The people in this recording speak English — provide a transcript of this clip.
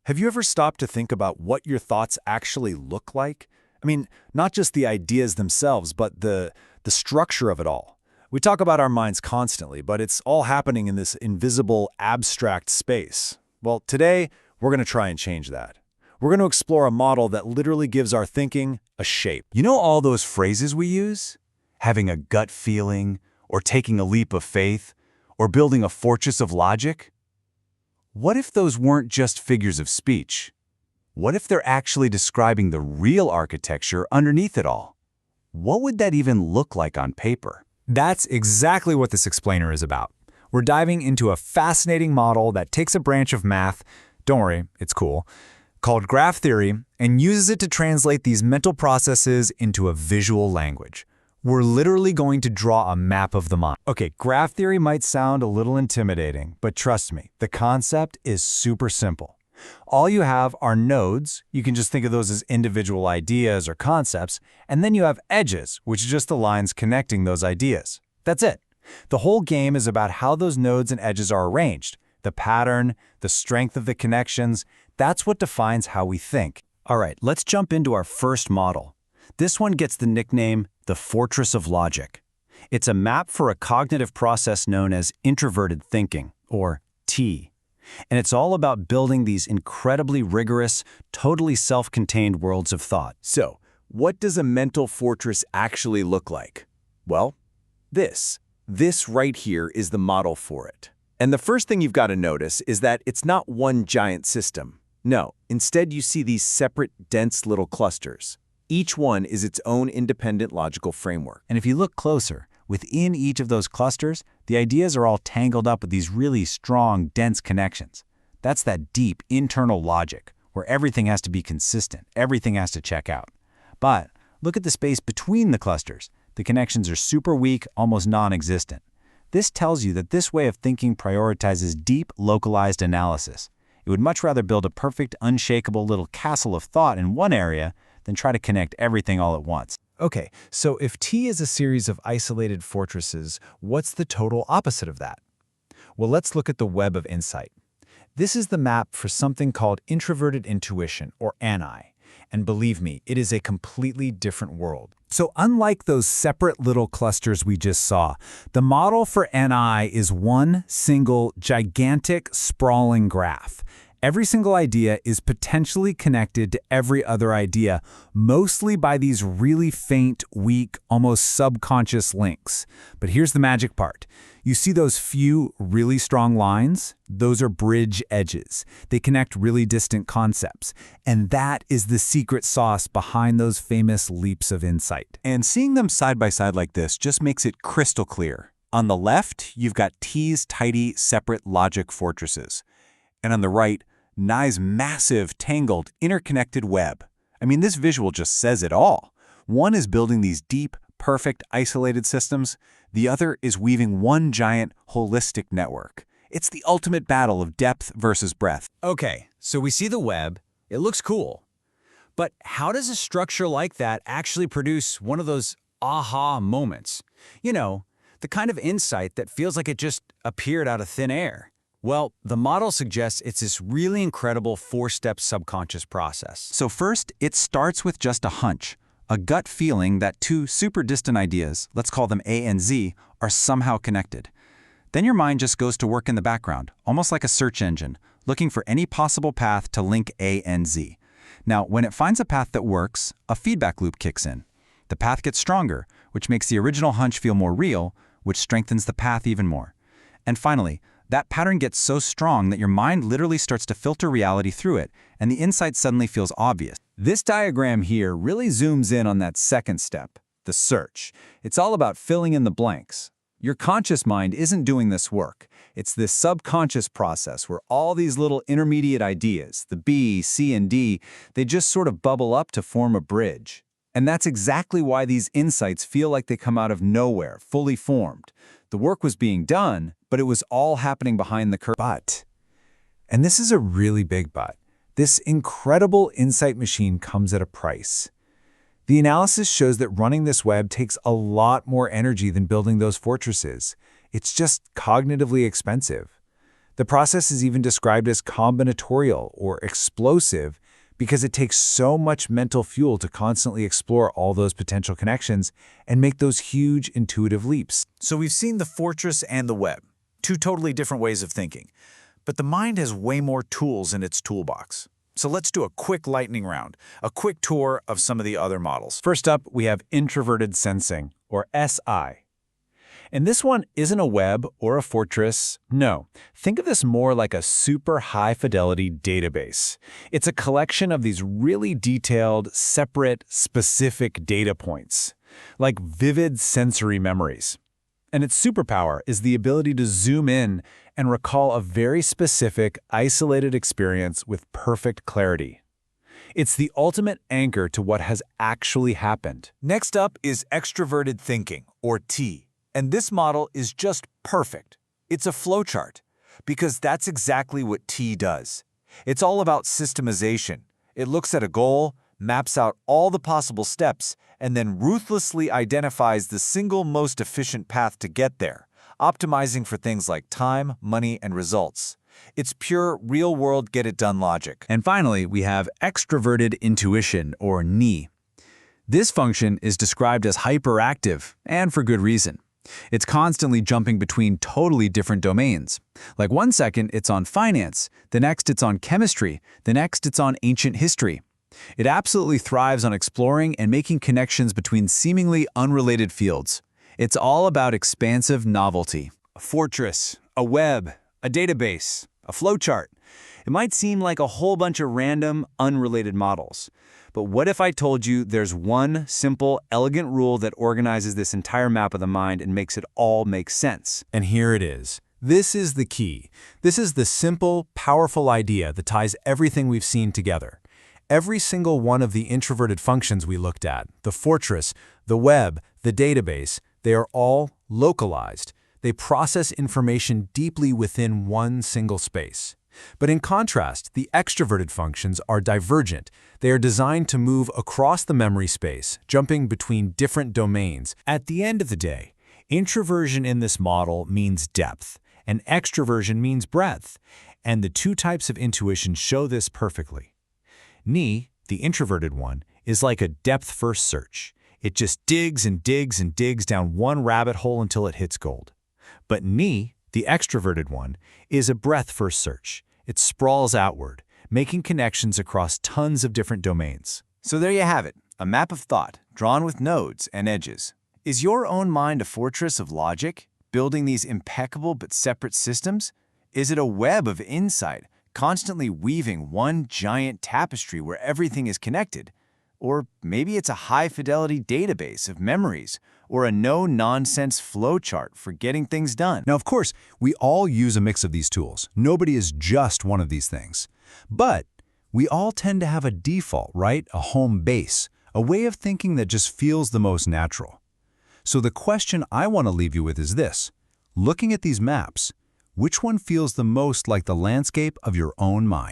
Have you ever stopped to think about what your thoughts actually look like? I mean, not just the ideas themselves, but the structure of it all. We talk about our minds constantly, but it's all happening in this invisible, abstract space. Well, today, we're going to try and change that. We're going to explore a model that literally gives our thinking a shape. You know all those phrases we use? Having a gut feeling, or taking a leap of faith, or building a fortress of logic? What if those weren't just figures of speech? What if they're actually describing the real architecture underneath it all? What would that even look like on paper? That's exactly what this explainer is about. We're diving into a fascinating model that takes a branch of math, don't worry, it's cool, called graph theory, and uses it to translate these mental processes into a visual language. We're literally going to draw a map of the mind. Okay, graph theory might sound a little intimidating, but trust me, the concept is super simple. All you have are nodes, you can just think of those as individual ideas or concepts, and then you have edges, which are just the lines connecting those ideas. That's it. The whole game is about how those nodes and edges are arranged. The pattern, the strength of the connections, that's what defines how we think. All right, let's jump into our first model. This one gets the nickname the Fortress of Logic. It's a map for a cognitive process known as introverted thinking, or T. And it's all about building these incredibly rigorous, totally self-contained worlds of thought. So, what does a mental fortress actually look like? Well, this right here is the model for it. And the first thing you've got to notice is that it's not one giant system. No, instead you see these separate, dense little clusters. Each one is its own independent logical framework. And if you look closer, within each of those clusters, the ideas are all tangled up with these really strong, dense connections. That's that deep internal logic, where everything has to be consistent, everything has to check out. But look at the space between the clusters. The connections are super weak, almost non-existent. This tells you that this way of thinking prioritizes deep, localized analysis. It would much rather build a perfect, unshakable little castle of thought in one area than try to connect everything all at once. Okay, so if T is a series of isolated fortresses, what's the total opposite of that? Well, let's look at the web of insight. This is the map for something called introverted intuition, or ANI. And believe me, it is a completely different world. So unlike those separate little clusters we just saw, the model for NI is one single, gigantic, sprawling graph. Every single idea is potentially connected to every other idea, mostly by these really faint, weak, almost subconscious links. But here's the magic part. You see those few really strong lines? Those are bridge edges. They connect really distant concepts. And that is the secret sauce behind those famous leaps of insight. And seeing them side by side like this just makes it crystal clear. On the left, you've got T's tidy, separate logic fortresses. And on the right, Nye's massive, tangled, interconnected web. I mean, this visual just says it all. One is building these deep, perfect, isolated systems. The other is weaving one giant, holistic network. It's the ultimate battle of depth versus breadth. Okay, so we see the web. It looks cool. But how does a structure like that actually produce one of those aha moments? You know, the kind of insight that feels like it just appeared out of thin air. Well, the model suggests it's this really incredible four-step subconscious process. So first, it starts with just a hunch, a gut feeling that two super distant ideas, let's call them A and Z, are somehow connected. Then your mind just goes to work in the background, almost like a search engine, looking for any possible path to link A and Z. Now, when it finds a path that works, a feedback loop kicks in. The path gets stronger, which makes the original hunch feel more real, which strengthens the path even more. And finally, that pattern gets so strong that your mind literally starts to filter reality through it, and the insight suddenly feels obvious. This diagram here really zooms in on that second step, the search. It's all about filling in the blanks. Your conscious mind isn't doing this work. It's this subconscious process where all these little intermediate ideas, the B, C, and D, they just sort of bubble up to form a bridge. And that's exactly why these insights feel like they come out of nowhere, fully formed. The work was being done, but it was all happening behind the curtain. But, and this is a really big but, this incredible insight machine comes at a price. The analysis shows that running this web takes a lot more energy than building those fortresses. It's just cognitively expensive. The process is even described as combinatorial or explosive because it takes so much mental fuel to constantly explore all those potential connections and make those huge intuitive leaps. So we've seen the fortress and the web, two totally different ways of thinking. But the mind has way more tools in its toolbox. So let's do a quick lightning round, a quick tour of some of the other models. First up, we have introverted sensing, or SI. And this one isn't a web or a fortress. No, think of this more like a super high-fidelity database. It's a collection of these really detailed, separate, specific data points, like vivid sensory memories. And its superpower is the ability to zoom in and recall a very specific, isolated experience with perfect clarity. It's the ultimate anchor to what has actually happened. Next up is extroverted thinking, or T. And this model is just perfect. It's a flowchart, because that's exactly what T does. It's all about systemization. It looks at a goal, maps out all the possible steps, and then ruthlessly identifies the single most efficient path to get there, optimizing for things like time, money, and results. It's pure, real-world get-it-done logic. And finally, we have extroverted intuition, or NI. This function is described as hyperactive, and for good reason. It's constantly jumping between totally different domains. Like one second, it's on finance, the next it's on chemistry, the next it's on ancient history. It absolutely thrives on exploring and making connections between seemingly unrelated fields. It's all about expansive novelty. A fortress, a web, a database, a flowchart. It might seem like a whole bunch of random, unrelated models. But what if I told you there's one simple, elegant rule that organizes this entire map of the mind and makes it all make sense? And here it is. This is the key. This is the simple, powerful idea that ties everything we've seen together. Every single one of the introverted functions we looked at, the fortress, the web, the database, they are all localized. They process information deeply within one single space. But in contrast, the extroverted functions are divergent. They are designed to move across the memory space, jumping between different domains. At the end of the day, introversion in this model means depth, and extroversion means breadth. And the two types of intuition show this perfectly. Ni, the introverted one, is like a depth-first search. It just digs and digs and digs down one rabbit hole until it hits gold. But Ni, the extroverted one, is a breadth-first search. It sprawls outward, making connections across tons of different domains. So there you have it, a map of thought, drawn with nodes and edges. Is your own mind a fortress of logic, building these impeccable but separate systems? Is it a web of insight, constantly weaving one giant tapestry where everything is connected? Or maybe it's a high-fidelity database of memories, or a no-nonsense flowchart for getting things done. Now, of course, we all use a mix of these tools. Nobody is just one of these things. But we all tend to have a default, right? A home base, a way of thinking that just feels the most natural. So the question I want to leave you with is this. Looking at these maps, which one feels the most like the landscape of your own mind?